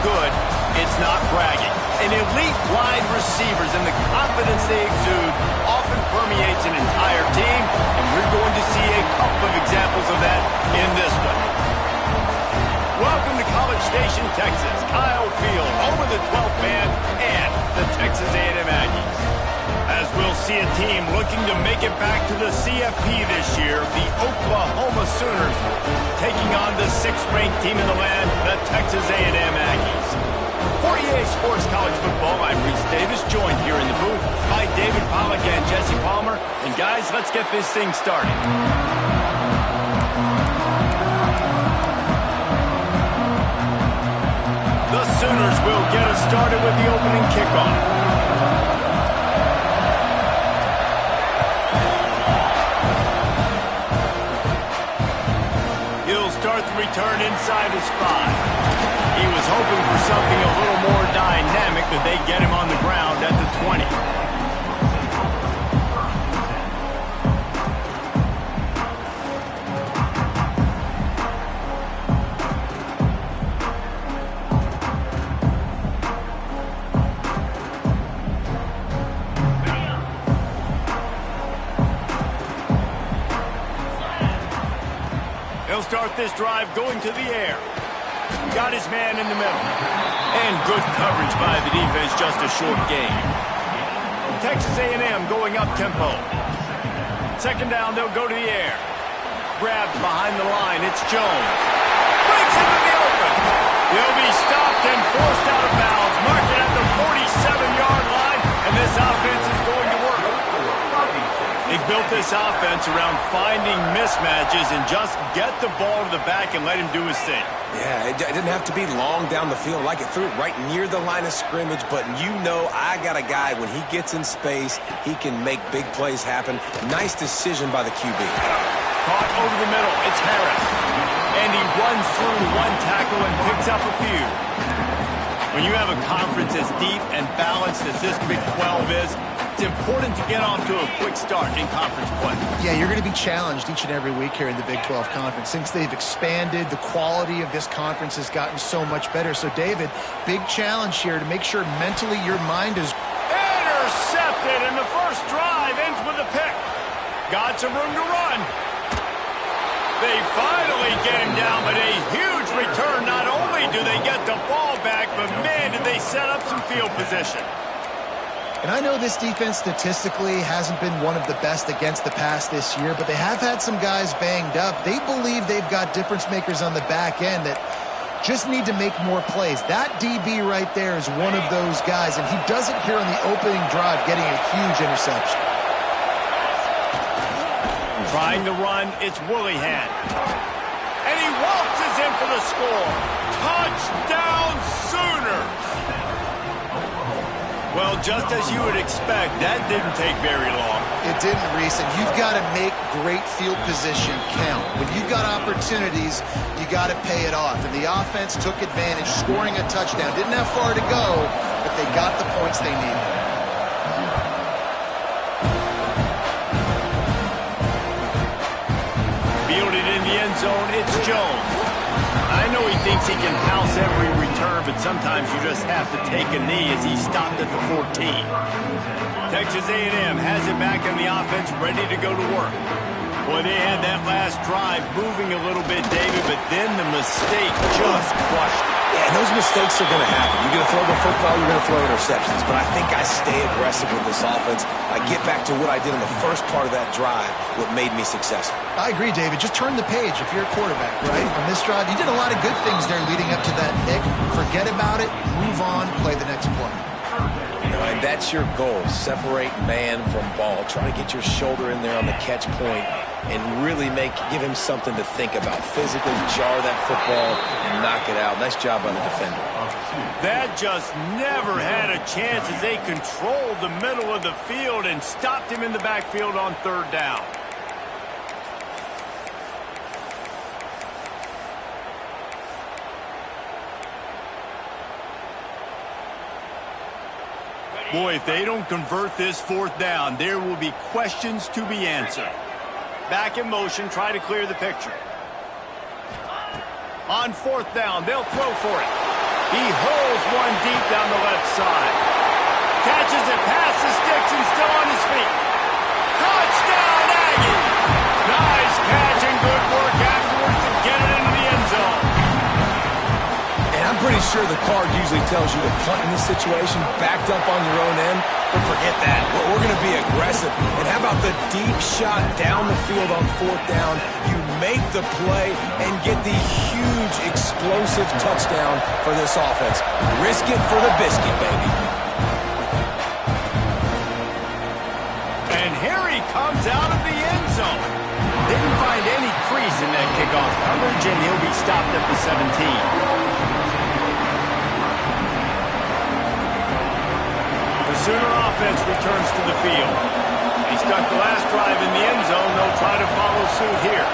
good, it's not bragging. And elite wide receivers and the confidence they exude often permeates an entire team, and we're going to see a couple of examples of that in this one. Welcome to College Station, Texas. Kyle Field, home of the 12th man and the Texas A&M Aggies. As we'll see a team looking to make it back to the CFP this year, the Oklahoma Sooners taking on the 6th-ranked team in the land, the Texas A&M Aggies. For EA Sports College Football, I'm Reese Davis, joined here in the booth by David Pollack and Jesse Palmer. And guys, let's get this thing started. The Sooners will get us started with the opening kickoff. He'll start the return inside his 5. He was hoping for something a little more dynamic, but they get him on the ground at the 20. He'll start this drive going to the air. Got his man in the middle. And good coverage by the defense, just a short gain. Texas A&M going up tempo. Second down, they'll go to the air. Grabbed behind the line, it's Jones. Breaks into the open. He'll be stopped and forced out of bounds. Marked it at the 47-yard line, and this offense is going to work. They built this offense around finding mismatches and just get the ball to the back and let him do his thing. Yeah, it didn't have to be long down the field. Like it threw it right near the line of scrimmage, but you know I got a guy, when he gets in space, he can make big plays happen. Nice decision by the QB. Caught over the middle, it's Harris. And he runs through one tackle and picks up a few. When you have a conference as deep and balanced as this Big 12 is, it's important to get off to a quick start in conference play. Yeah, you're going to be challenged each and every week here in the Big 12 Conference. Since they've expanded, the quality of this conference has gotten so much better. So, David, big challenge here to make sure mentally your mind is... Intercepted, and the first drive ends with a pick. Got some room to run. They finally get him down, but a huge return. Not only do they get the ball back, but, man, did they set up some field position. And I know this defense statistically hasn't been one of the best against the pass this year, but they have had some guys banged up. They believe they've got difference makers on the back end that just need to make more plays. That DB right there is one of those guys, and he does it here on the opening drive, getting a huge interception. Trying to run, it's Willihan. And he waltzes in for the score. Touchdown Sooners! Well, just as you would expect, that didn't take very long. It didn't, Reese, and you've got to make great field position count. When you've got opportunities, you got to pay it off. And the offense took advantage, scoring a touchdown. Didn't have far to go, but they got the points they needed. Fielded in the end zone, it's Jones. I know he thinks he can house every return, but sometimes you just have to take a knee as he stopped at the 14. Texas A&M has it back in the offense, ready to go to work. Boy, they had that last drive moving a little bit, David, but then the mistake just crushed it. Yeah, and those mistakes are going to happen. You're going to throw the football, you're going to throw interceptions. But I think I stay aggressive with this offense. I get back to what I did in the first part of that drive, what made me successful. I agree, David. Just turn the page if you're a quarterback, right? On this drive, you did a lot of good things there leading up to that pick. Forget about it, move on, play the next play. And that's your goal. Separate man from ball. Try to get your shoulder in there on the catch point and really give him something to think about. Physically jar that football and knock it out. Nice job by the defender. That just never had a chance as they controlled the middle of the field and stopped him in the backfield on third down. Boy, if they don't convert this fourth down, there will be questions to be answered. Back in motion, try to clear the picture. On fourth down, they'll throw for it. He hurls one deep down the left side. Catches it past the sticks and still on his feet. Touchdown, Aggie! Nice catch and good work afterwards to get it into the end zone. And I'm pretty sure the card usually tells you to punt in this situation, backed up on your own end, but forget that. We're going to be aggressive. And how about the deep shot down the field on 4th down? You make the play and get the huge explosive touchdown for this offense. Risk it for the biscuit, baby. And here he comes out of the end zone. Didn't find any crease in that kickoff coverage, and he'll be stopped at the 17. The Sooner offense returns to the field. He stuck the last drive in the end zone. They'll try to follow suit here.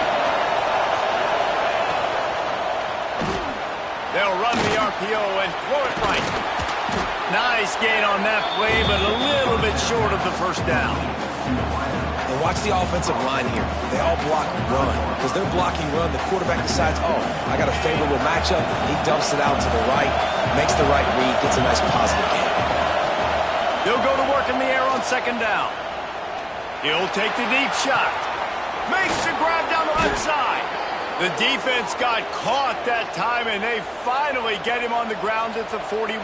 They'll run the RPO and throw it right. Nice gain on that play, but a little bit short of the first down. And watch the offensive line here. They all block run. Because they're blocking run, the quarterback decides, oh, I got a favorable matchup. He dumps it out to the right, makes the right read, gets a nice positive gain. He'll go to work in the air on 2nd down. He'll take the deep shot. Makes the grab down the left side. The defense got caught that time, and they finally get him on the ground at the 41.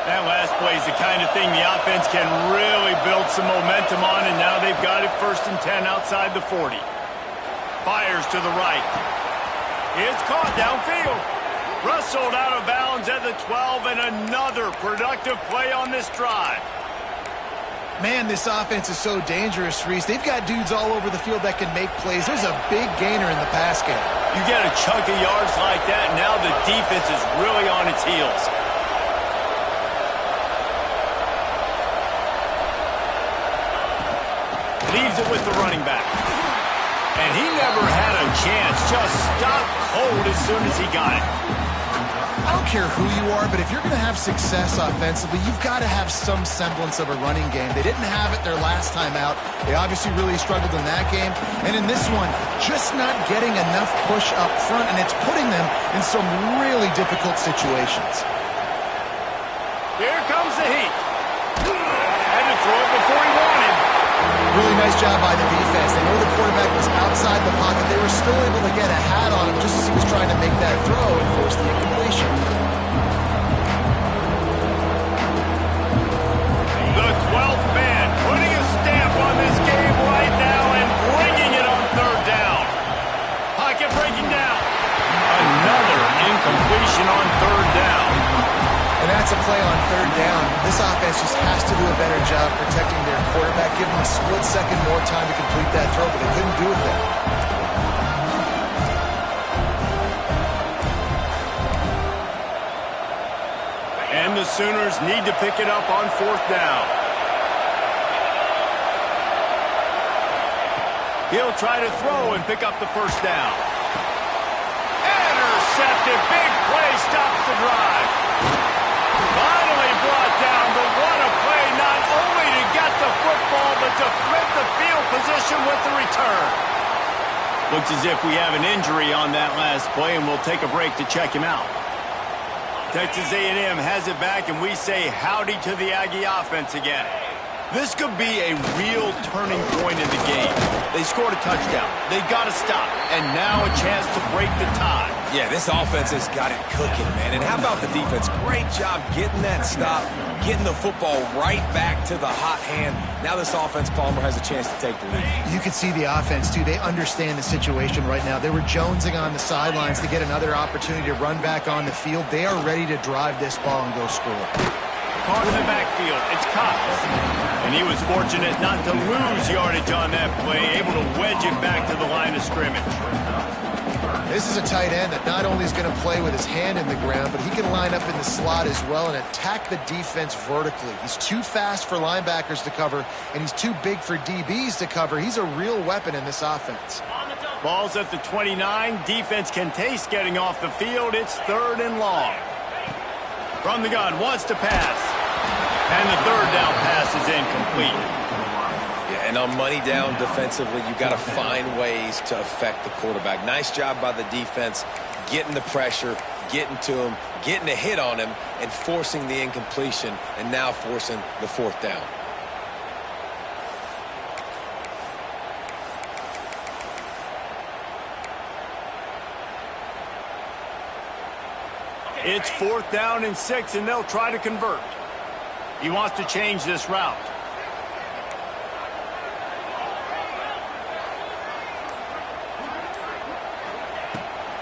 That last play is the kind of thing the offense can really build some momentum on, and now they've got it 1st and 10 outside the 40. Fires to the right. It's caught downfield. Rustled out of bounds at the 12, and another productive play on this drive. Man, this offense is so dangerous, Reese. They've got dudes all over the field that can make plays. There's a big gainer in the pass game. You get a chunk of yards like that, and now the defense is really on its heels. Leaves it with the running back. And he never had a chance. Just stopped cold as soon as he got it. I don't care who you are, but if you're going to have success offensively, you've got to have some semblance of a running game. They didn't have it their last time out. They obviously really struggled in that game. And in this one, just not getting enough push up front, and it's putting them in some really difficult situations. Here comes the heat. Had to throw it before he wanted. Really nice job by the defense. They know the quarterback was outside the pocket. They were still able to get a hat on him just as he was trying to make that throw and force the incompletion. The 12th man putting a stamp on this game right now and bringing it on 3rd down. Pocket breaking down. Another incompletion on 3rd down. And that's a play on 3rd down. This offense just has to do a better job protecting their quarterback. Give them a split second more time to complete that throw, but they couldn't do it there. And the Sooners need to pick it up on 4th down. He'll try to throw and pick up the 1st down. Intercepted. Big play stops the drive. Finally brought down, but what a play, not only to get the football, but to flip the field position with the return. Looks as if we have an injury on that last play, and we'll take a break to check him out. Texas A&M has it back, and we say howdy to the Aggie offense again. This could be a real turning point in the game. They scored a touchdown. They got to stop, and now a chance to break the tie. Yeah, this offense has got it cooking, man. And how about the defense? Great job getting that stop, getting the football right back to the hot hand. Now this offense, Palmer, has a chance to take the lead. You can see the offense, too. They understand the situation right now. They were jonesing on the sidelines to get another opportunity to run back on the field. They are ready to drive this ball and go score. Caught in the backfield. It's Cox. And he was fortunate not to lose yardage on that play, able to wedge it back to the line of scrimmage. This is a tight end that not only is going to play with his hand in the ground, but he can line up in the slot as well and attack the defense vertically. He's too fast for linebackers to cover, and he's too big for DBs to cover. He's a real weapon in this offense. Ball's at the 29. Defense can taste getting off the field. It's 3rd and long. From the gun, wants to pass. And the 3rd down pass is incomplete. Yeah, and on money down defensively, you got to find ways to affect the quarterback. Nice job by the defense, getting the pressure, getting to him, getting a hit on him, and forcing the incompletion, and now forcing the fourth down. It's 4th down and 6, and they'll try to convert. He wants to change this route.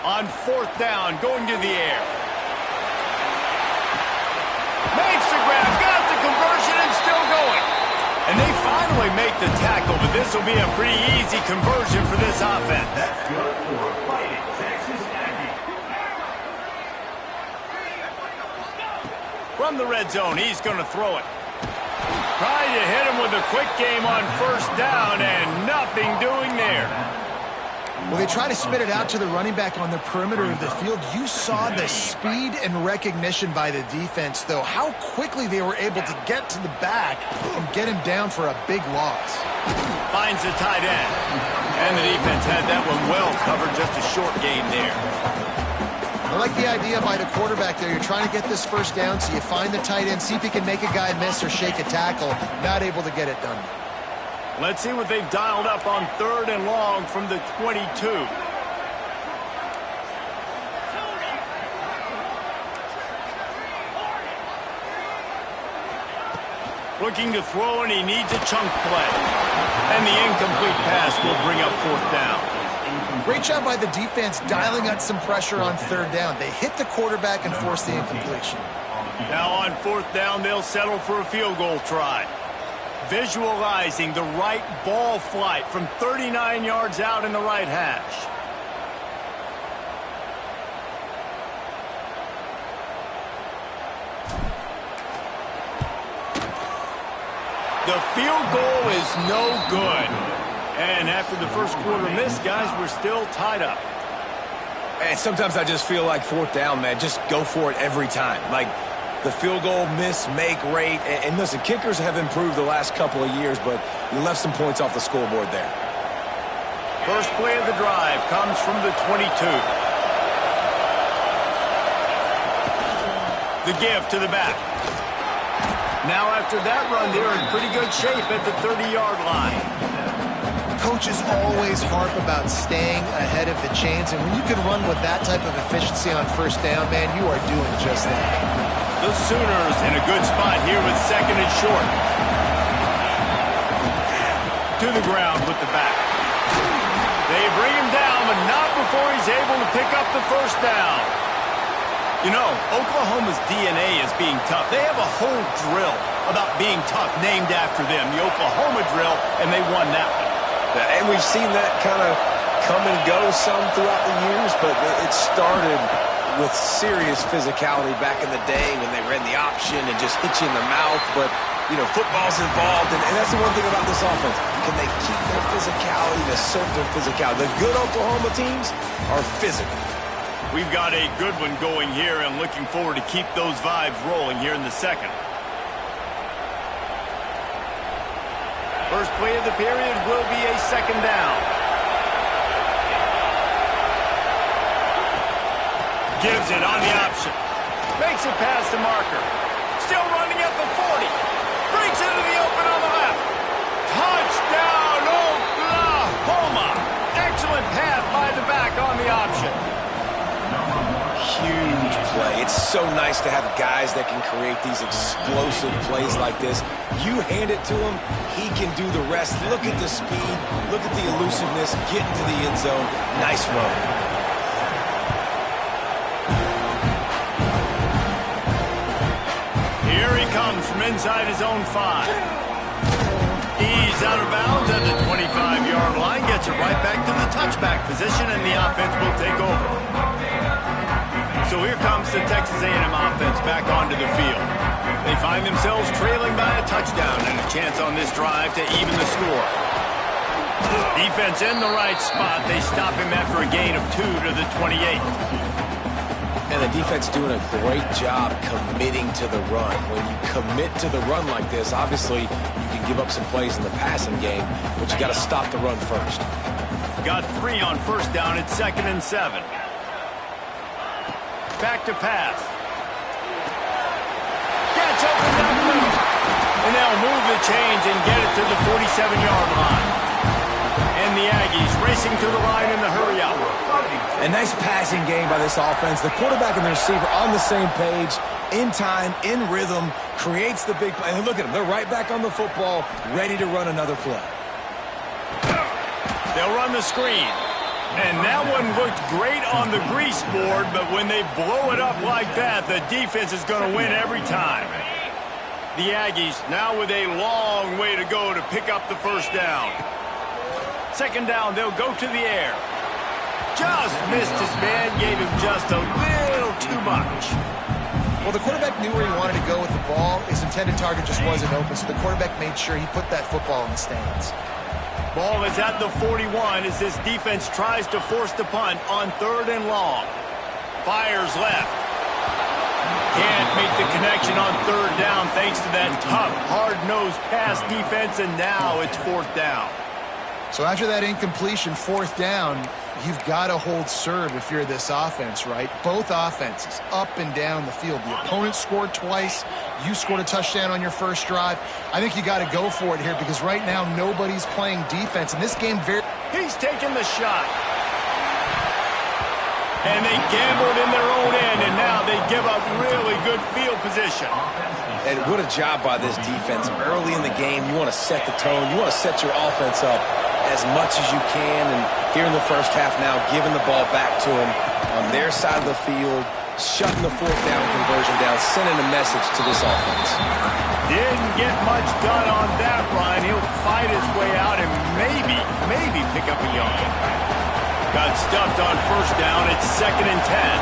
On 4th down, going to the air. Makes the grab, got the conversion, and still going. And they finally make the tackle, but this will be a pretty easy conversion for this offense. That's good for a fighting Texas Aggie. From the red zone, he's going to throw it. Trying to hit him with a quick game on 1st down, and nothing doing there. Well, they try to spit it out to the running back on the perimeter of the field. You saw the speed and recognition by the defense, though, how quickly they were able to get to the back and get him down for a big loss. Finds the tight end. And the defense had that one well covered, just a short gain there. I like the idea by the quarterback there. You're trying to get this 1st down, so you find the tight end, see if he can make a guy miss or shake a tackle. Not able to get it done. Let's see what they've dialed up on 3rd and long from the 22. Looking to throw, and he needs a chunk play. And the incomplete pass will bring up 4th down. Great job by the defense dialing up some pressure on 3rd down. They hit the quarterback and forced the incompletion. Now on 4th down, they'll settle for a field goal try. Visualizing the right ball flight from 39 yards out in the right hash. The field goal is no good. And after the first quarter miss, guys, we're still tied up. And sometimes I just feel like 4th down, man, just go for it every time. Like, the field goal miss, make rate. And listen, kickers have improved the last couple of years, but you left some points off the scoreboard there. First play of the drive comes from the 22. The give to the back. Now after that run, they're in pretty good shape at the 30-yard line. Coaches always harp about staying ahead of the chains, and when you can run with that type of efficiency on 1st down, man, you are doing just that. The Sooners in a good spot here with 2nd and short. To the ground with the back. They bring him down, but not before he's able to pick up the 1st down. You know, Oklahoma's DNA is being tough. They have a whole drill about being tough named after them, the Oklahoma drill, and they won that one. And we've seen that kind of come and go some throughout the years, but it started with serious physicality back in the day when they ran the option and just hit you in the mouth. But, you know, football's involved, and that's the one thing about this offense. Can they keep their physicality and assert their physicality? The good Oklahoma teams are physical. We've got a good one going here, and looking forward to keep those vibes rolling here in the 2nd. First play of the period will be a 2nd down. Gives it on the option. Makes it past the marker. Still running at the 40. Breaks into the open on the left. Touchdown, Oklahoma! Excellent pass by the back on the option. Huge play. It's so nice to have guys that can create these explosive plays like this. You hand it to him, he can do the rest. Look at the speed. Look at the elusiveness. Get into the end zone. Nice run. Comes from inside his own 5. He's out of bounds at the 25-yard line, gets it right back to the touchback position, and the offense will take over. So here comes the Texas A&M offense back onto the field. They find themselves trailing by a touchdown and a chance on this drive to even the score. Defense in the right spot. They stop him after a gain of 2 to the 28. And the defense doing a great job committing to the run. When you commit to the run like this, obviously you can give up some plays in the passing game, but you got to stop the run first. Got 3 on 1st down at 2nd and 7. back to pass. Gets open down the middle. And they'll move the chains and get it to the 47-yard line. And the Aggies racing to the line in the hurry-up. A nice passing game by this offense. The quarterback and the receiver on the same page, in time, in rhythm, creates the big play. And look at them. They're right back on the football, ready to run another play. They'll run the screen. And that one looked great on the grease board, but when they blow it up like that, the defense is going to win every time. The Aggies now with a long way to go to pick up the first down. Second down, they'll go to the air. Just missed his man, gave him just a little too much. Well, the quarterback knew where he wanted to go with the ball. His intended target just wasn't open, so the quarterback made sure he put that football in the stands. Ball is at the 41 as this defense tries to force the punt on 3rd and long. Fires left. Can't make the connection on 3rd down thanks to that tough, hard-nosed pass defense, and now it's 4th down. So after that incompletion, 4th down, you've got to hold serve if you're this offense, right? Both offenses up and down the field. The opponent scored twice. You scored a touchdown on your first drive. I think you got to go for it here because right now nobody's playing defense. And this game He's taking the shot. And they gambled in their own end, and now they give up really good field position. And what a job by this defense. Early in the game, you want to set the tone. You want to set your offense up as much as you can. And here in the first half now, giving the ball back to them on their side of the field, shutting the 4th down conversion down, sending a message to this offense. Didn't get much done on that run. He'll fight his way out and maybe pick up a yard. Got stuffed on 1st down. It's 2nd and 10.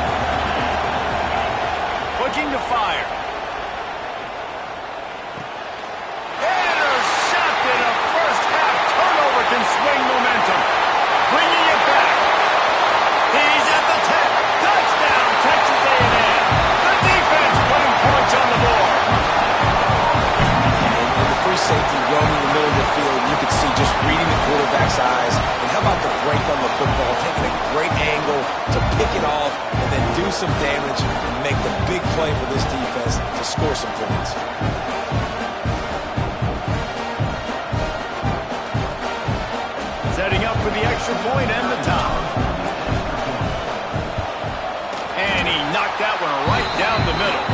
Looking to fire. Intercepted. A first half turnover can swing momentum. Bringing it back. He's at the 10. Touchdown, Texas A&M. The defense putting points on the board. And the free safety roaming the middle of the field, you could see just reading the quarterback's eyes. And how about the break on the football, taking a great angle to pick it off and then do some damage and make the big play for this defense to score some points. Setting up for the extra point and the top. And he knocked that one right down the middle.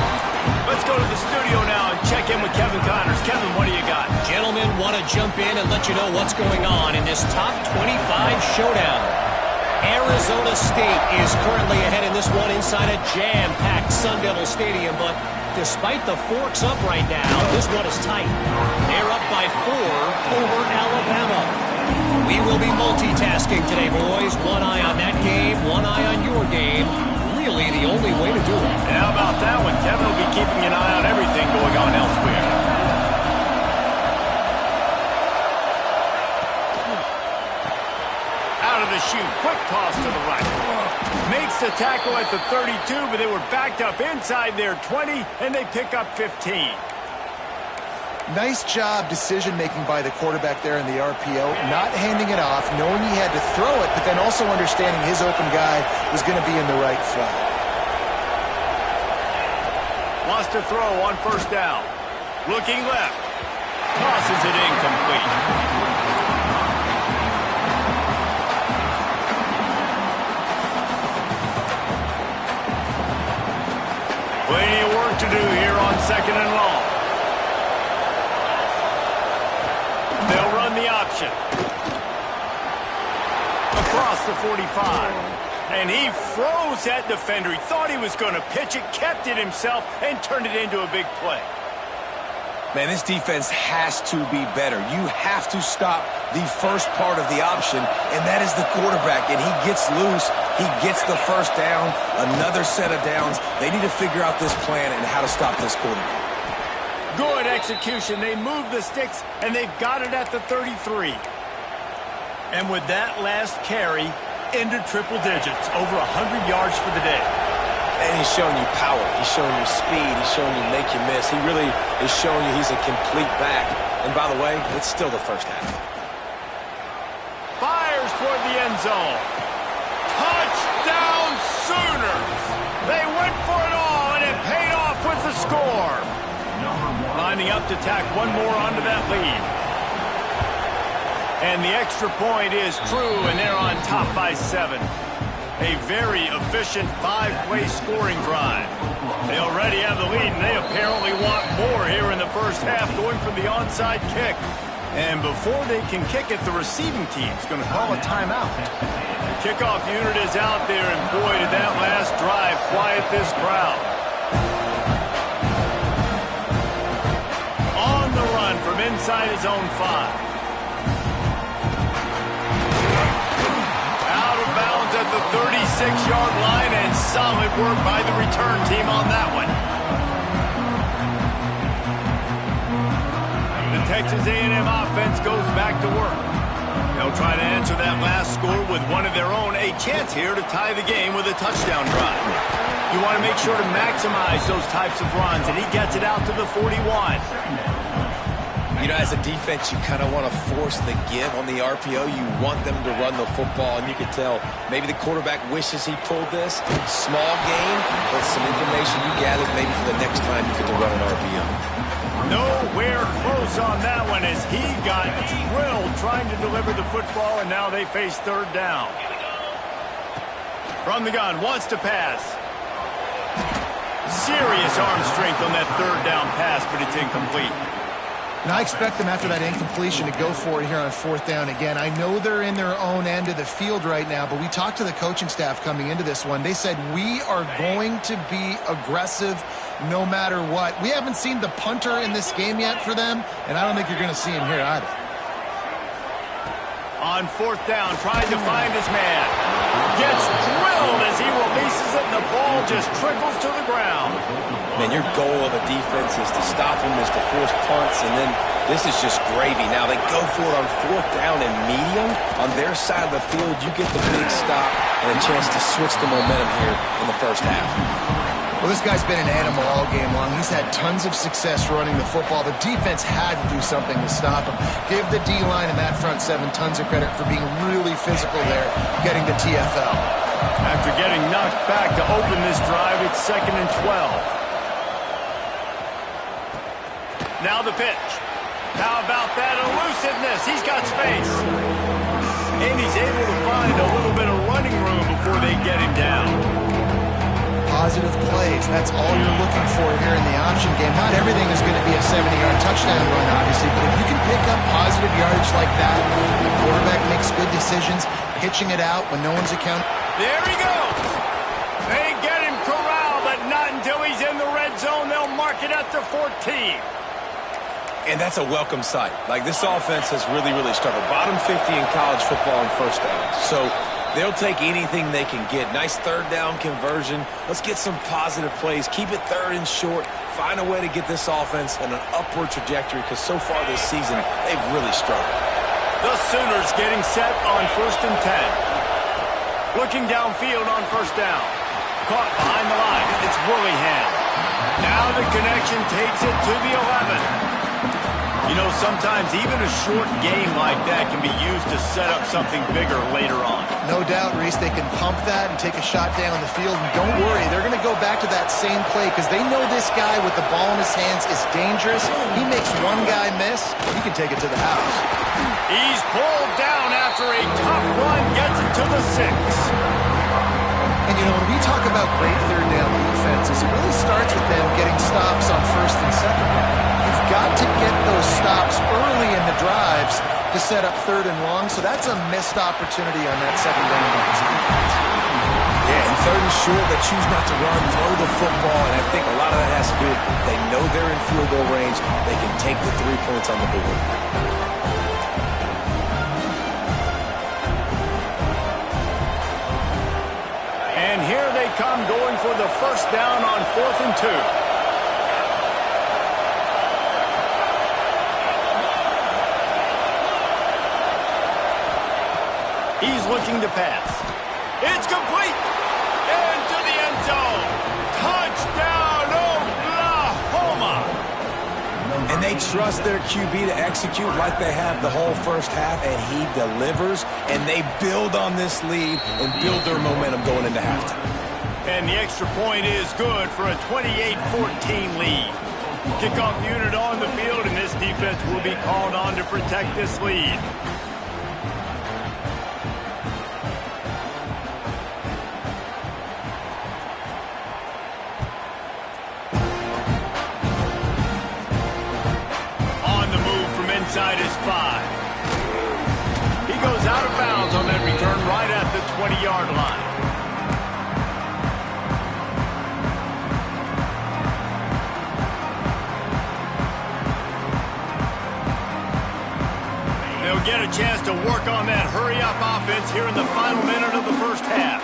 Let's go to the studio now and check in with Kevin Connors. Kevin, what do you got? Gentlemen, want to jump in and let you know what's going on in this top 25 showdown. Arizona State is currently ahead in this one inside a jam-packed Sun Devil Stadium, but despite the forks up right now, this one is tight. They're up by 4 over Alabama. We will be multitasking today, boys. One eye on that game, one eye on your game. Really the only way to do it. And how about that one? Kevin will be keeping an eye on everything going on elsewhere. Out of the chute, quick toss to the right. Makes the tackle at the 32, but they were backed up inside their 20, and they pick up 15. Nice job decision-making by the quarterback there in the RPO, not handing it off, knowing he had to throw it, but then also understanding his open guy was going to be in the right flat. Wants to throw on 1st down. Looking left. Tosses it incomplete. Plenty of work to do here on 2nd and long. They'll run the option. Across the 45. And he froze that defender. He thought he was going to pitch it, kept it himself, and turned it into a big play. Man, this defense has to be better. You have to stop the first part of the option, and that is the quarterback. And he gets loose. He gets the 1st down, another set of downs. They need to figure out this plan and how to stop this quarterback. Good execution. They move the sticks, and they've got it at the 33. And with that last carry, into triple digits, over 100 yards for the day. And he's showing you power. He's showing you speed. He's showing you make you miss. He really is showing you he's a complete back. And by the way, it's still the first half. Fires toward the end zone. Touchdown Sooners! They went for it all, and it paid off with the score. Lining up to tack one more onto that lead. And the extra point is true, and they're on top by 7. A very efficient 5-play scoring drive. They already have the lead, and they apparently want more here in the first half, going for the onside kick. And before they can kick it, the receiving team's going to call a timeout. The kickoff unit is out there, and boy, did that last drive quiet this crowd. On the run from inside his own 5. At the 36-yard line, and solid work by the return team on that one. The Texas A&M offense goes back to work. They'll try to answer that last score with one of their own, a chance here to tie the game with a touchdown drive. You want to make sure to maximize those types of runs, and he gets it out to the 41. You know, as a defense, you kind of want to force the give on the RPO. You want them to run the football, and you can tell maybe the quarterback wishes he pulled this. Small gain, but some information you gathered maybe for the next time you get to run an RPO. Nowhere close on that one as he got drilled trying to deliver the football, and now they face third down. From the gun, wants to pass. Serious arm strength on that third down pass, but it's incomplete. And I expect them after that incompletion to go for it here on fourth down again. I know they're in their own end of the field right now, but we talked to the coaching staff coming into this one. They said, we are going to be aggressive no matter what. We haven't seen the punter in this game yet for them, and I don't think you're going to see him here either. On fourth down, trying to find his man. Gets drilled as he releases it, and the ball just trickles to the ground. Man, your goal of a defense is to stop them, is to force punts, and then this is just gravy. Now they go for it on fourth down and medium. On their side of the field, you get the big stop and a chance to switch the momentum here in the first half. Well, this guy's been an animal all game long. He's had tons of success running the football. The defense had to do something to stop him. Give the D-line and that front 7 tons of credit for being really physical there, getting the TFL. After getting knocked back to open this drive, it's 2nd and 12. Now the pitch. How about that elusiveness? He's got space. And he's able to find a little bit of running room before they get him down. Positive plays. That's all you're looking for here in the option game. Not everything is going to be a 70-yard touchdown run, obviously, but if you can pick up positive yardage like that, the quarterback makes good decisions, pitching it out when no one's accounting. There he goes. They get him corralled, but not until he's in the red zone. They'll mark it at the 14. And that's a welcome sight. Like, this offense has really, really struggled. Bottom 50 in college football on first down. So they'll take anything they can get. Nice third down conversion. Let's get some positive plays. Keep it third and short. Find a way to get this offense in an upward trajectory, because so far this season, they've really struggled. The Sooners getting set on 1st and 10. Looking downfield on first down. Caught behind the line. It's Willingham. Now the connection takes it to the 11. You know, sometimes even a short game like that can be used to set up something bigger later on. No doubt, Reese, they can pump that and take a shot down the field. And don't worry, they're going to go back to that same play because they know this guy with the ball in his hands is dangerous. He makes one guy miss, he can take it to the house. He's pulled down after a tough run, gets it to the 6. And, you know, when we talk about great third down defenses, it really starts with them getting stops on 1st and 2nd down. You've got to get those stops early in the drives to set up 3rd and long, so that's a missed opportunity on that 2nd down by this defense. Yeah, and 3rd and short, they choose not to run, throw the football, and I think a lot of that has to do with they know they're in field goal range. They can take the 3 points on the board. And here they come going for the first down on 4th and 2. He's looking to pass. It's complete. Into the end zone. Touchdown, Oklahoma. And they trust their QB to execute like they have the whole first half, and he delivers, and they build on this lead and build their momentum going into halftime. And the extra point is good for a 28-14 lead. Kickoff unit on the field, and this defense will be called on to protect this lead. On the move from inside his 5. He goes out of bounds on that return right at the 20-yard line. They'll get a chance to work on that hurry-up offense here in the final minute of the first half.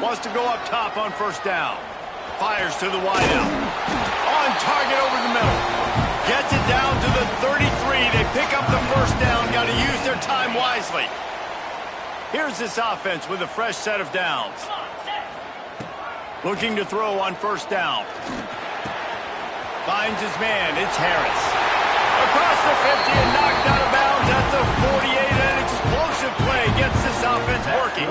Wants to go up top on first down. Fires to the wideout. On target over the middle. Gets it down to the 33. They pick up the first down. Got to use their time wisely. Here's this offense with a fresh set of downs. Looking to throw on first down. Finds his man. It's Harris. Across the 50 and knocked out of bounds at the 48. An explosive play gets this offense working.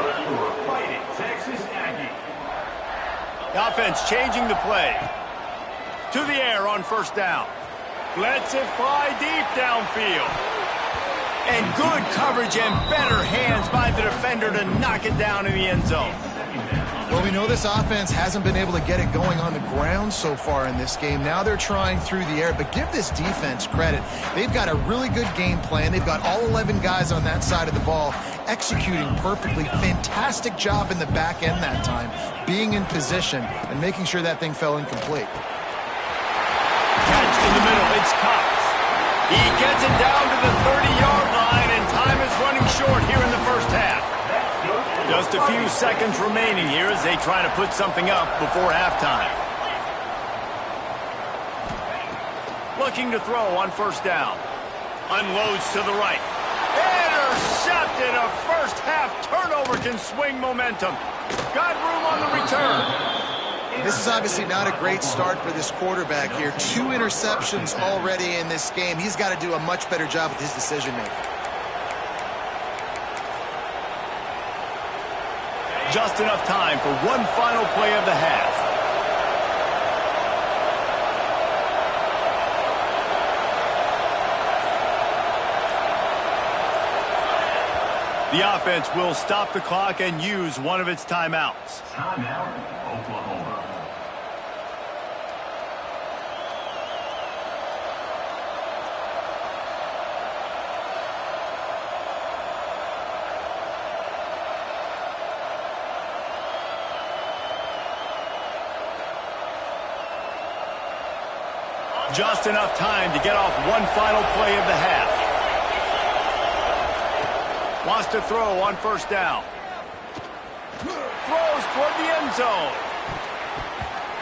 The offense changing the play. To the air on first down. Lets it fly deep downfield. And good coverage and better hands by the defender to knock it down in the end zone. Well, we know this offense hasn't been able to get it going on the ground so far in this game. Now they're trying through the air, but give this defense credit. They've got a really good game plan. They've got all 11 guys on that side of the ball executing perfectly. Fantastic job in the back end that time, being in position and making sure that thing fell incomplete. Catch in the middle. It's Cox. He gets it down to the 30-yard line, and time is running short here in the first half. Just a few seconds remaining here as they try to put something up before halftime. Looking to throw on first down. Unloads to the right. Intercepted. A first half turnover can swing momentum. Got room on the return. This is obviously not a great start for this quarterback here. 2 interceptions already in this game. He's got to do a much better job with his decision-making. Just enough time for one final play of the half. The offense will stop the clock and use one of its timeouts. Timeout, Oklahoma. Just enough time to get off one final play of the half. Wants to throw on first down. Throws toward the end zone.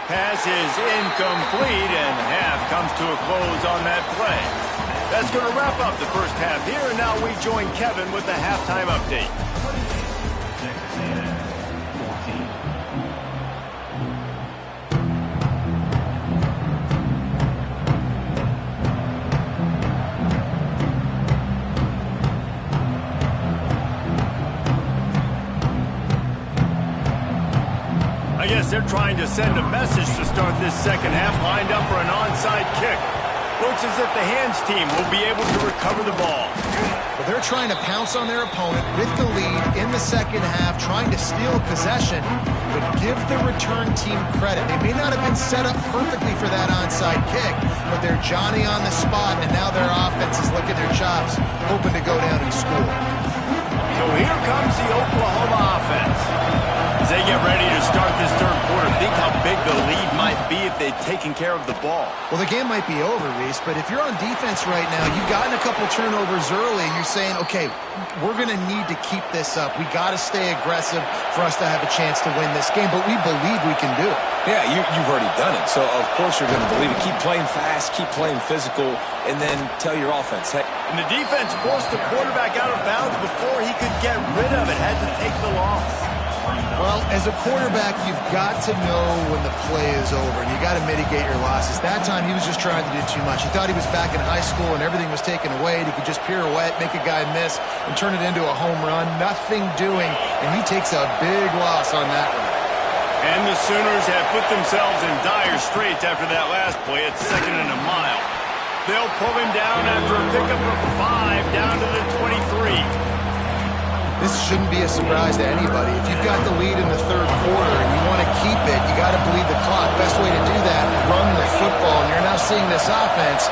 Pass is incomplete, and half comes to a close on that play. That's going to wrap up the first half here, and now we join Kevin with the halftime update. I guess they're trying to send a message to start this second half, lined up for an onside kick. Looks as if the hands team will be able to recover the ball. Well, they're trying to pounce on their opponent with the lead in the second half, trying to steal possession, but give the return team credit. They may not have been set up perfectly for that onside kick, but they're Johnny on the spot, and now their offense is licking their chops, hoping to go down and score. So here comes the Oklahoma offense. As they get ready to start this third quarter, think how big the lead might be if they'd taken care of the ball. Well, the game might be over, Reese, but if you're on defense right now, you've gotten a couple turnovers early, and you're saying, okay, we're going to need to keep this up. We got to stay aggressive for us to have a chance to win this game, but we believe we can do it. Yeah, you've already done it, so of course you're going to believe it. Keep playing fast, keep playing physical, and then tell your offense, hey. And the defense forced the quarterback out of bounds before he could get rid of it, had to take the loss. Well, as a quarterback, you've got to know when the play is over, and you got to mitigate your losses. That time, he was just trying to do too much. He thought he was back in high school and everything was taken away, and he could just pirouette, make a guy miss, and turn it into a home run. Nothing doing, and he takes a big loss on that one. And the Sooners have put themselves in dire straits after that last play at 2nd and a mile. They'll pull him down after a pickup of 5 down to the 23. This shouldn't be a surprise to anybody. If you've got the lead in the third quarter and you want to keep it, you got to bleed the clock. Best way to do that, run the football. And you're now seeing this offense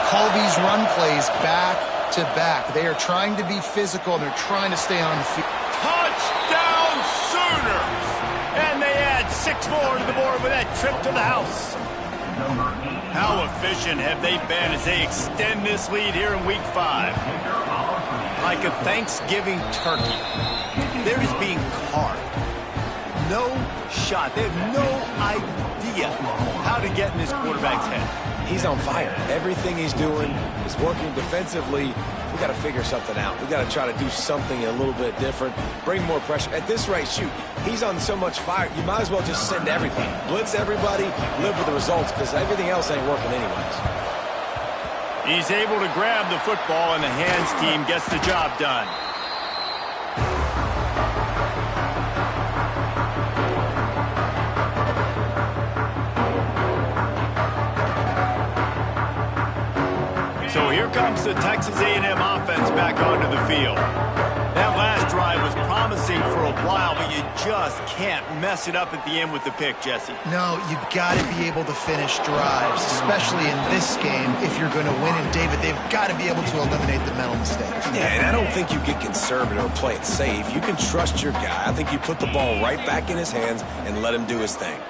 call these run plays back to back. They are trying to be physical, and they're trying to stay on the field. Touchdown Sooners! And they add 6 more to the board with that trip to the house. How efficient have they been as they extend this lead here in Week 5? Like a Thanksgiving turkey, they're just being carved. No shot. They have no idea how to get in this quarterback's head. He's on fire. Everything he's doing is working defensively. We got to figure something out. We got to try to do something a little bit different, bring more pressure. At this rate, shoot, he's on so much fire, you might as well just send everybody. Blitz everybody, live with the results, because everything else ain't working anyways. He's able to grab the football, and the hands team gets the job done. So here comes the Texas A&M offense back onto the field. That last drive was promising for a while, but you just can't mess it up at the end with the pick, Jesse. No, you've got to be able to finish drives, especially in this game. If you're going to win, and David, they've got to be able to eliminate the mental mistakes. Yeah, and I don't think you get conservative or play it safe. You can trust your guy. I think you put the ball right back in his hands and let him do his thing.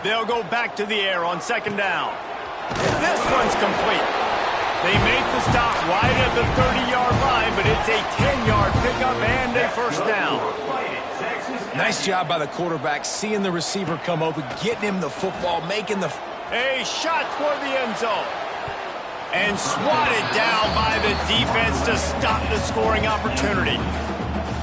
They'll go back to the air on 2nd down. This one's complete. They make the stop right at the 30-yard line, but it's a 10-yard pickup and a first down. Nice job by the quarterback, seeing the receiver come open, getting him the football, making the... A shot toward the end zone. And swatted down by the defense to stop the scoring opportunity.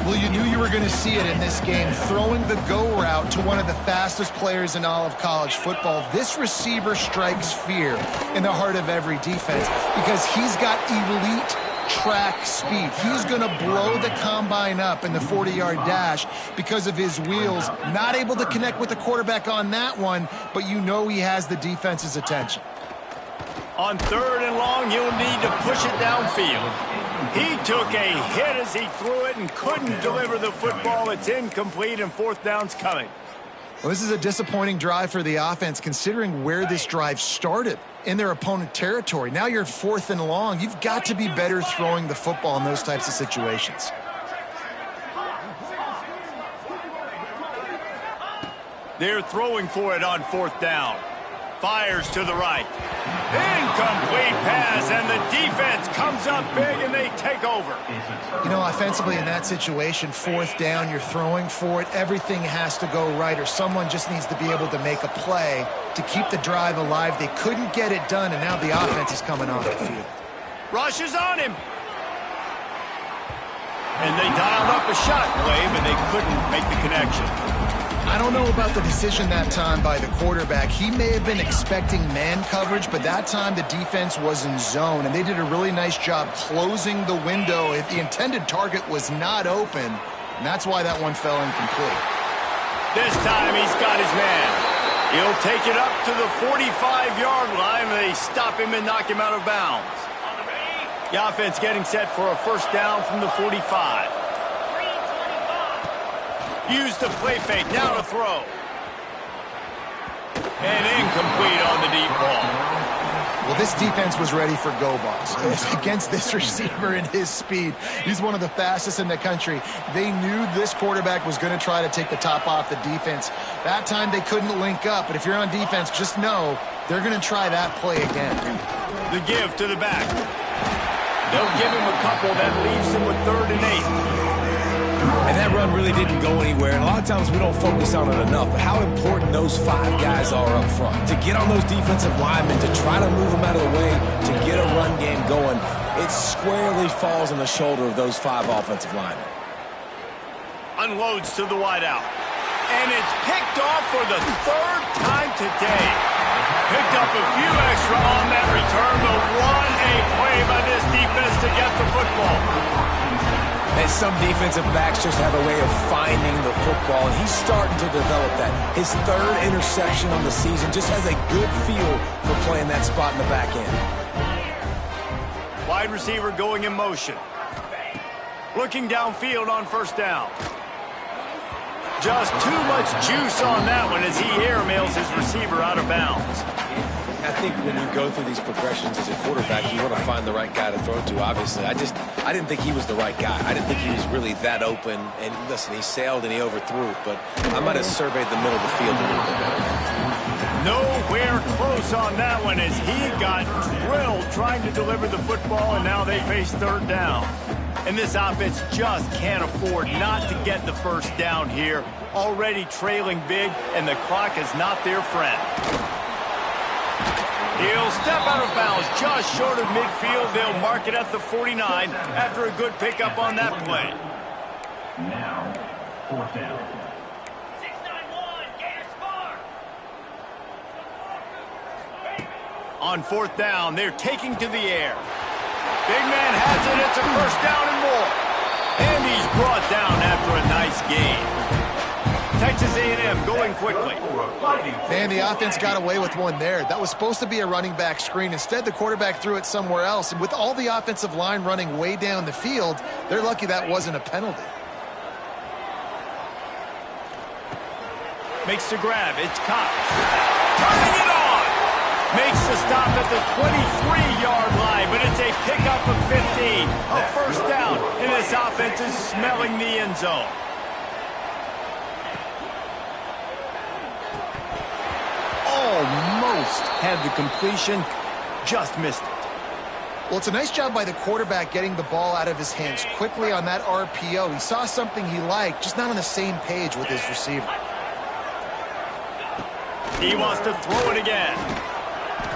Well, you knew you were going to see it in this game, throwing the go route to one of the fastest players in all of college football. This receiver strikes fear in the heart of every defense because he's got elite track speed. He's going to blow the combine up in the 40-yard dash because of his wheels. Not able to connect with the quarterback on that one, but you know he has the defense's attention. On 3rd and long, he'll need to push it downfield. He took a hit as he threw it and couldn't deliver the football. It's incomplete, and 4th down's coming. Well, this is a disappointing drive for the offense, considering where this drive started in their opponent territory. Now you're 4th and long. You've got to be better throwing the football in those types of situations. They're throwing for it on 4th down. Fires to the right. Incomplete pass, and the defense comes up big, and they take over. You know, offensively in that situation, 4th down, you're throwing for it. Everything has to go right, or someone just needs to be able to make a play to keep the drive alive. They couldn't get it done, and now the offense is coming off the field. Rush is on him. And they dialed up a shot play, but they couldn't make the connection. I don't know about the decision that time by the quarterback. He may have been expecting man coverage, but that time the defense was in zone, and they did a really nice job closing the window. If the intended target was not open, and that's why that one fell incomplete. This time he's got his man. He'll take it up to the 45-yard line, and they stop him and knock him out of bounds. The offense getting set for a first down from the 45. Use the play fake, now to throw. And incomplete on the deep ball. Well, this defense was ready for go balls. Against this receiver and his speed, he's one of the fastest in the country. They knew this quarterback was going to try to take the top off the defense. That time they couldn't link up, but if you're on defense, just know they're going to try that play again. The give to the back. They'll give him a couple, that leaves him with 3rd and 8. And that run really didn't go anywhere. And a lot of times we don't focus on it enough. But how important those 5 guys are up front. To get on those defensive linemen, to try to move them out of the way, to get a run game going, it squarely falls on the shoulder of those 5 offensive linemen. Unloads to the wideout. And it's picked off for the 3rd time today. Picked up a few extra on that return, but what a play by this defense to get the football. And some defensive backs just have a way of finding the football, and he's starting to develop that. His third interception on the season, just has a good feel for playing that spot in the back end. Wide receiver going in motion. Looking downfield on first down. Just too much juice on that one as he airmails his receiver out of bounds. I think when you go through these progressions as a quarterback, you want to find the right guy to throw to, obviously. I didn't think he was the right guy. I didn't think he was really that open. And listen, he sailed and he overthrew, but I might have surveyed the middle of the field a little bit better. Nowhere close on that one as he got drilled trying to deliver the football, and now they face third down. And this offense just can't afford not to get the first down here. Already trailing big, and the clock is not their friend. He'll step out of bounds just short of midfield. They'll mark it at the 49 after a good pickup on that play. Now, fourth down. 691, Gator score. On fourth down, they're taking to the air. Big man has it. It's a first down and more. And he's brought down after a nice gain. Texas A&M going quickly. Man, the offense got away with one there. That was supposed to be a running back screen. Instead, the quarterback threw it somewhere else. And with all the offensive line running way down the field, they're lucky that wasn't a penalty. Makes the grab. It's Cox. Turning it on. Makes the stop at the 23-yard line, but it's a pickup of 15. A first down, and this offense is smelling the end zone. Almost had the completion, just missed it. Well, it's a nice job by the quarterback getting the ball out of his hands quickly on that RPO. He saw something he liked, just not on the same page with his receiver. He wants to throw it again.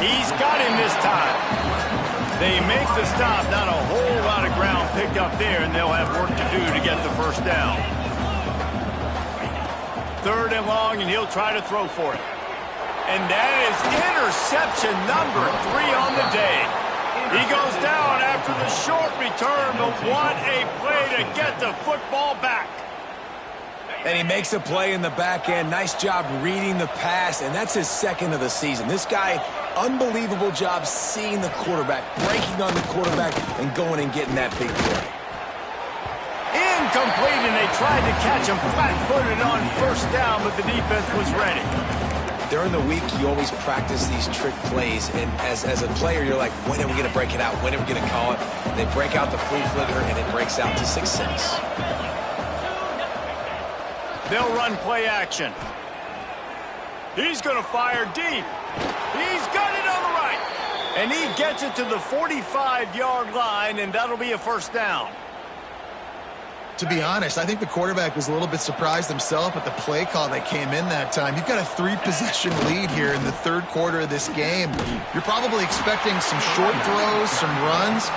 He's got him this time. They make the stop, not a whole lot of ground picked up there, and they'll have work to do to get the first down. Third and long, and he'll try to throw for it. And that is interception number 3 on the day. He goes down after the short return, but what a play to get the football back. And he makes a play in the back end. Nice job reading the pass, and that's his second of the season. This guy, unbelievable job seeing the quarterback, breaking on the quarterback, and going and getting that big play. Incomplete, and they tried to catch him flat-footed on first down, but the defense was ready. During the week, you always practice these trick plays, and as a player, you're like, when are we going to break it out? When are we going to call it? They break out the flea flicker, and it breaks out to success. They'll run play action. He's going to fire deep. He's got it on the right. And he gets it to the 45-yard line, and that'll be a first down. To be honest, I think the quarterback was a little bit surprised himself at the play call that came in that time. You've got a 3-possession lead here in the third quarter of this game. You're probably expecting some short throws, some runs.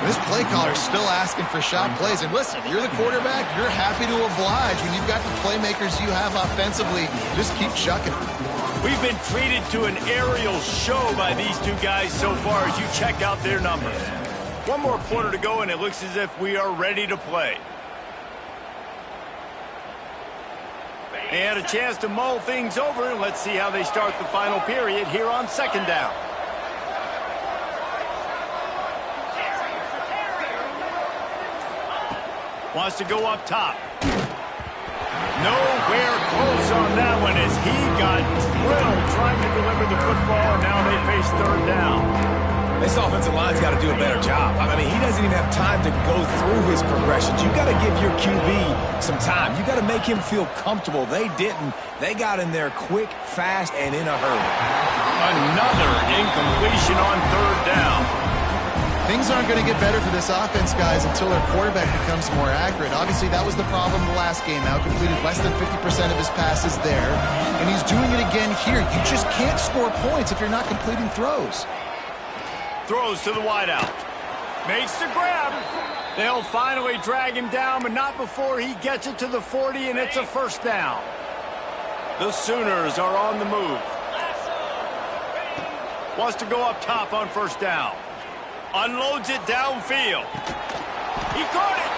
And this play caller is still asking for shot plays. And listen, you're the quarterback. You're happy to oblige. When you've got the playmakers you have offensively, just keep chucking them. We've been treated to an aerial show by these two guys so far as you check out their numbers. One more quarter to go, and it looks as if we are ready to play. They had a chance to mull things over. Let's see how they start the final period here on second down. Wants to go up top. Nowhere close on that one as he got drilled trying to deliver the football, and now they face third down. This offensive line's got to do a better job. I mean, he doesn't even have time to go through his progressions. You got to give your QB some time. You got to make him feel comfortable. They didn't. They got in there quick, fast, and in a hurry. Another incompletion on third down. Things aren't going to get better for this offense, guys, until their quarterback becomes more accurate. Obviously, that was the problem the last game out. Completed less than 50% of his passes there, and he's doing it again here. You just can't score points if you're not completing throws. Throws to the wideout. Makes the grab. They'll finally drag him down, but not before he gets it to the 40, and it's a first down. The Sooners are on the move. Wants to go up top on first down. Unloads it downfield. He caught it.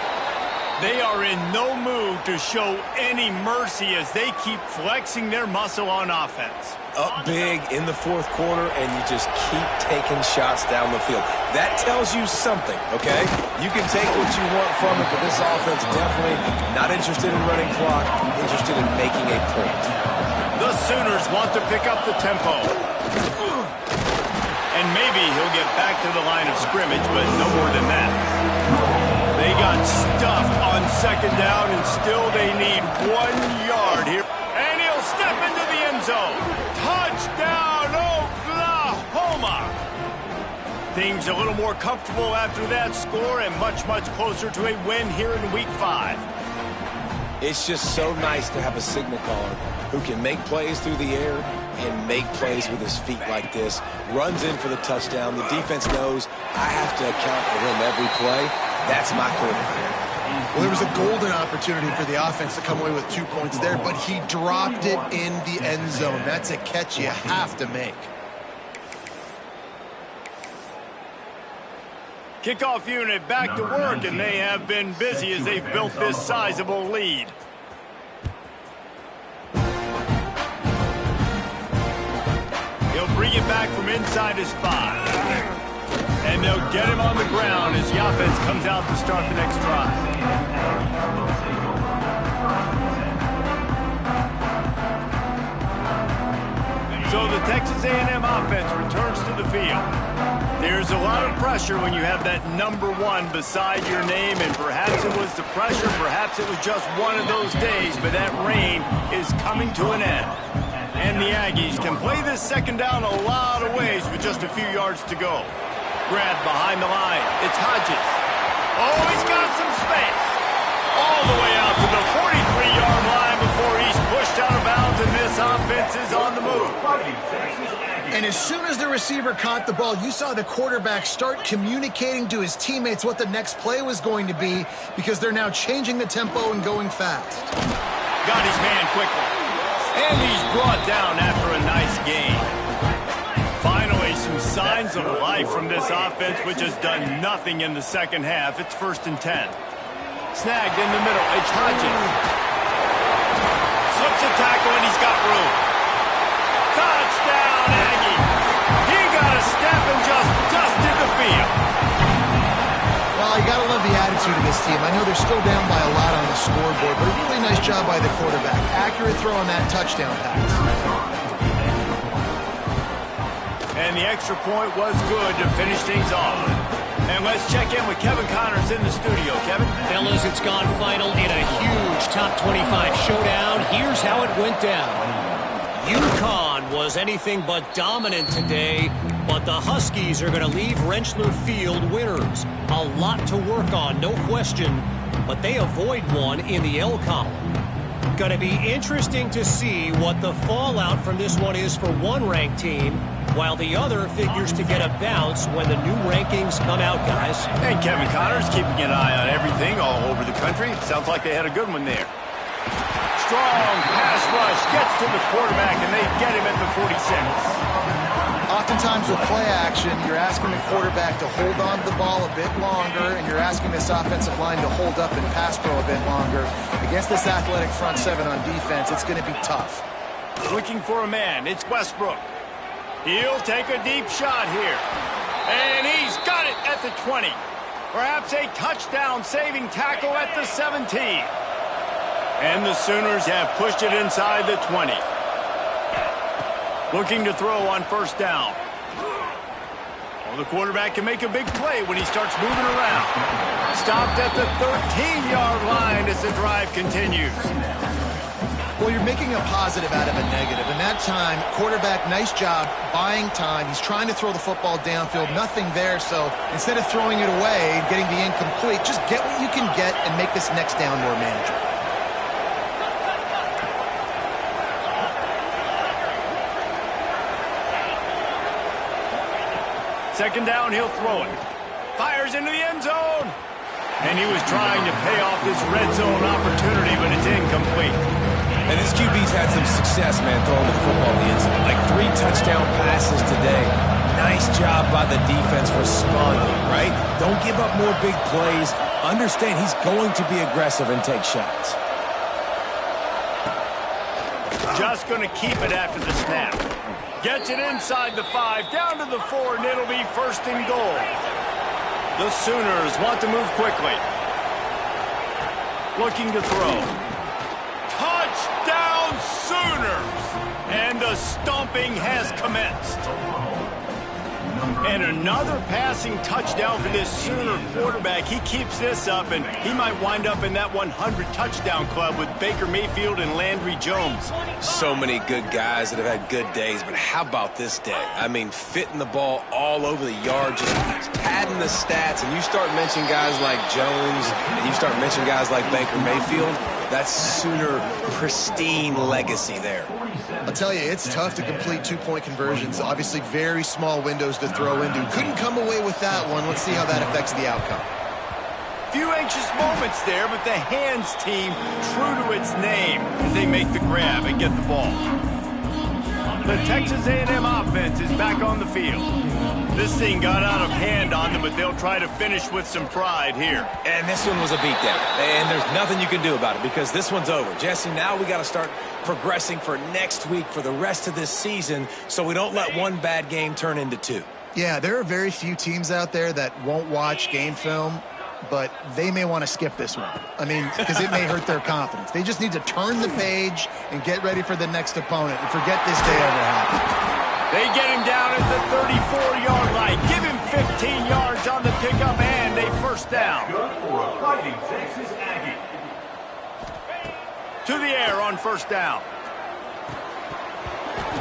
They are in no mood to show any mercy as they keep flexing their muscle on offense. Up big in the fourth quarter, and you just keep taking shots down the field. That tells you something, okay? You can take what you want from it, but this offense definitely not interested in running clock, interested in making a point. The Sooners want to pick up the tempo. And maybe he'll get back to the line of scrimmage, but no more than that. They got stuffed on second down, and still they need 1 yard here. And he'll step into the end zone. Touchdown, Oklahoma! Things a little more comfortable after that score and much, much closer to a win here in Week 5. It's just so nice to have a signal caller who can make plays through the air and make plays with his feet like this. Runs in for the touchdown. The defense knows I have to account for him every play. That's my quarterback. Well, there was a golden opportunity for the offense to come away with 2 points there, but he dropped it in the end zone. That's a catch you have to make. Kickoff unit back to work, and they have been busy as they've built this sizable lead. He'll bring it back from inside his 5. And they'll get him on the ground as the offense comes out to start the next drive. So the Texas A&M offense returns to the field. There's a lot of pressure when you have that number 1 beside your name, and perhaps it was the pressure, perhaps it was just one of those days, but that reign is coming to an end. And the Aggies can play this second down a lot of ways with just a few yards to go. Grab behind the line. It's Hodges. Oh, he's got some space. All the way out to the 43-yard line before he's pushed out of bounds, and this offense is on the move. And as soon as the receiver caught the ball, you saw the quarterback start communicating to his teammates what the next play was going to be, because they're now changing the tempo and going fast. Got his man quickly. And he's brought down after a nice gain. Finally, some signs of life from this offense, which has done nothing in the second half. It's 1st and 10. Snagged in the middle. It's Hodges. Slips a tackle, and he's got room. Touchdown, Aggie. He got a step and just dusted the field. Well, you got to love the attitude of this team. I know they're still down by a lot on the scoreboard, but a really nice job by the quarterback. Accurate throw on that touchdown pass. And the extra point was good to finish things off. And let's check in with Kevin Connors in the studio. Kevin? Fellas, it's gone final in a huge top 25 showdown. Here's how it went down. UConn was anything but dominant today, but the Huskies are going to leave Rentschler Field winners. A lot to work on, no question, but they avoid one in the L column. Going to be interesting to see what the fallout from this one is for one ranked team, while the other figures to get a bounce when the new rankings come out, guys. And Kevin Connors keeping an eye on everything all over the country. Sounds like they had a good one there. Strong pass rush gets to the quarterback, and they get him at the 46. Oftentimes with play action, you're asking the quarterback to hold on to the ball a bit longer, and you're asking this offensive line to hold up and pass pro a bit longer. Against this athletic front 7 on defense, it's going to be tough. Looking for a man. It's Westbrook. He'll take a deep shot here. And he's got it at the 20. Perhaps a touchdown-saving tackle at the 17. And the Sooners have pushed it inside the 20. Looking to throw on 1st down. Well, the quarterback can make a big play when he starts moving around. Stopped at the 13-yard line as the drive continues. Well, you're making a positive out of a negative. And that time, quarterback, nice job buying time. He's trying to throw the football downfield. Nothing there. So instead of throwing it away and getting the incomplete, just get what you can get and make this next down more manageable. Second down, he'll throw it. Fires into the end zone. And he was trying to pay off this red zone opportunity, but it's incomplete. And this QB's had some success, man, throwing the football in the end zone. Like 3 touchdown passes today. Nice job by the defense responding, right? Don't give up more big plays. Understand he's going to be aggressive and take shots. Just going to keep it after the snap. Gets it inside the 5, down to the 4, and it'll be first and goal. The Sooners want to move quickly. Looking to throw. Touchdown Sooners! And the stomping has commenced. And another passing touchdown for this Sooner quarterback. He keeps this up, and he might wind up in that 100 touchdown club with Baker Mayfield and Landry Jones. So many good guys that have had good days, but how about this day? I mean, fitting the ball all over the yard, just padding the stats, and you start mentioning guys like Jones, and you start mentioning guys like Baker Mayfield, that's Sooner pristine legacy there. I'll tell you, it's tough to complete two-point conversions. Obviously, very small windows to throw into. Couldn't come away with that one. Let's see how that affects the outcome. Few anxious moments there, but the hands team true to its name as they make the grab and get the ball. The Texas A&M offense is back on the field. This thing got out of hand on them, but they'll try to finish with some pride here. And this one was a beatdown, and there's nothing you can do about it because this one's over. Jesse, now we got to start progressing for next week for the rest of this season so we don't let one bad game turn into two. Yeah, there are very few teams out there that won't watch game film, but they may want to skip this one. I mean, because it may hurt their confidence. They just need to turn the page and get ready for the next opponent and forget this day ever happened. They get him down at the 34-yard line. Give him 15 yards on the pickup and a first down. Good for a Fighting Texas Aggie. To the air on first down.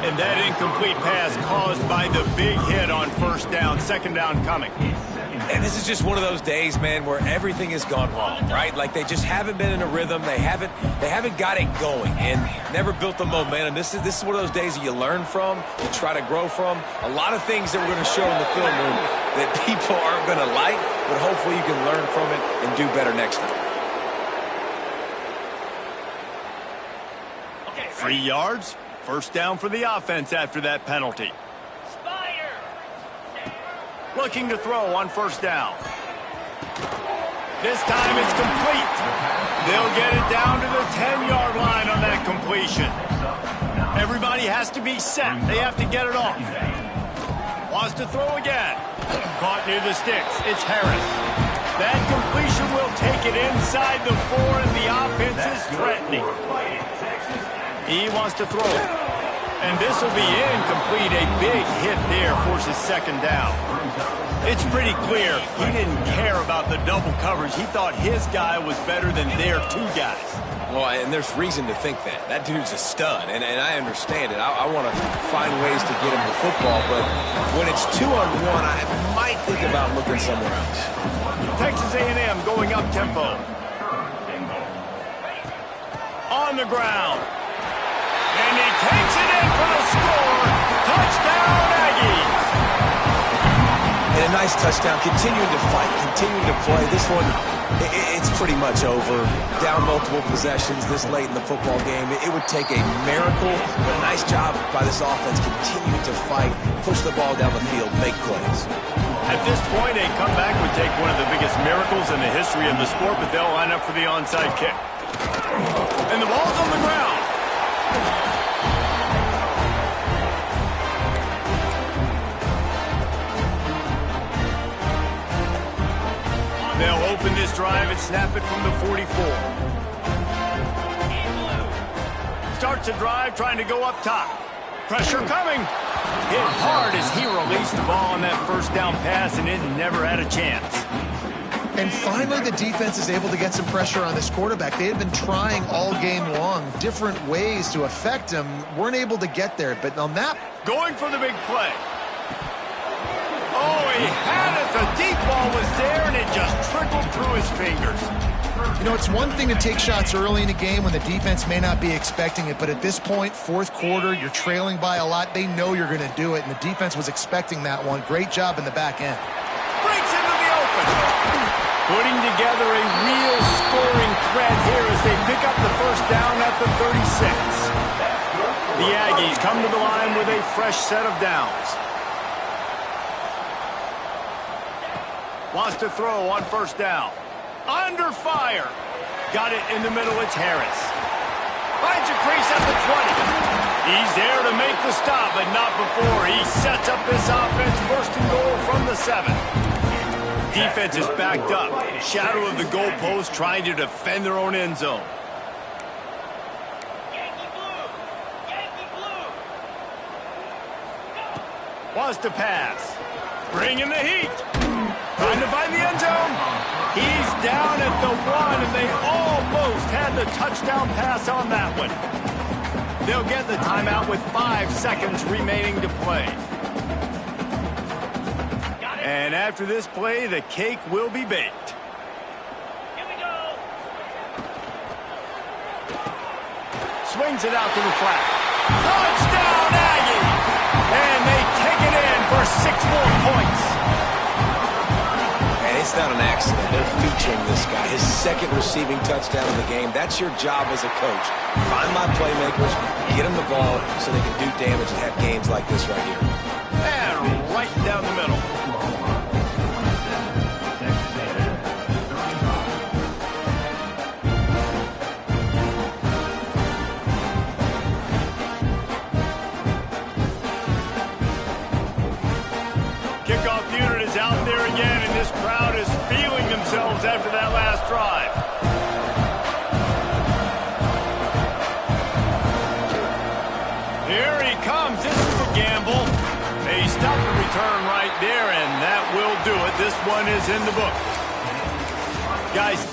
And that incomplete pass caused by the big hit on first down. Second down coming. And this is just one of those days, man, where everything has gone wrong, right? Like they just haven't been in a rhythm. They haven't got it going and never built the momentum. This is one of those days that you learn from, you try to grow from. A lot of things that we're going to show in the film room that people aren't going to like, but hopefully you can learn from it and do better next time. 3 yards. First down for the offense after that penalty. Looking to throw on first down. This time it's complete. They'll get it down to the 10-yard line on that completion. Everybody has to be set. They have to get it off. Wants to throw again. Caught near the sticks. It's Harris. That completion will take it inside the 4, and the offense is threatening. He wants to throw it. And this will be incomplete. A big hit there forces second down. It's pretty clear he didn't care about the double coverage. He thought his guy was better than their 2 guys. Well, and there's reason to think that. That dude's a stud, and I understand it. I want to find ways to get him the football, but when it's 2-on-1, I might think about looking somewhere else. Texas A&M going up tempo. On the ground. And he takes it in for the score. Touchdown, Aggies. And a nice touchdown, continuing to fight, continuing to play. This one, it's pretty much over. Down multiple possessions this late in the football game. It would take a miracle, but a nice job by this offense continuing to fight, push the ball down the field, make plays. At this point, a comeback would take one of the biggest miracles in the history of the sport, but they'll line up for the onside kick. And the ball's on the ground. They'll open this drive and snap it from the 44. Starts a drive trying to go up top. Pressure coming. Hit hard as he released the ball on that first down pass, and it never had a chance. And finally, the defense is able to get some pressure on this quarterback. They had been trying all game long different ways to affect him. Weren't able to get there, but on that... Going for the big play. Oh, he had it. The deep ball was there, and it just trickled through his fingers. You know, it's one thing to take shots early in a game when the defense may not be expecting it, but at this point, fourth quarter, you're trailing by a lot. They know you're going to do it, and the defense was expecting that one. Great job in the back end. Breaks into the open. Putting together a real scoring threat here as they pick up the first down at the 36. The Aggies come to the line with a fresh set of downs. Wants to throw on first down. Under fire. Got it in the middle. It's Harris. Finds a crease at the 20. He's there to make the stop, but not before. He sets up this offense. First and goal from the 7. Defense is backed up. Shadow of the goalpost, trying to defend their own end zone. Wants to pass. Bringing the heat. Trying to find the end zone. He's down at the 1, and they almost had the touchdown pass on that one. They'll get the timeout with 5 seconds remaining to play. And after this play, the cake will be baked. Here we go. Swings it out to the flat. Touchdown, Aggie! And they take it in for 6 more points. And it's not an accident. They're featuring this guy. His second receiving touchdown of the game. That's your job as a coach. Find my playmakers, get them the ball so they can do damage and have games like this right here. And right down the middle. Kickoff unit is out there again, and this crowd is feeling themselves after that last drive. Here he comes. This is a gamble. They stop the return right there, and that will do it. This one is in the book. Guys.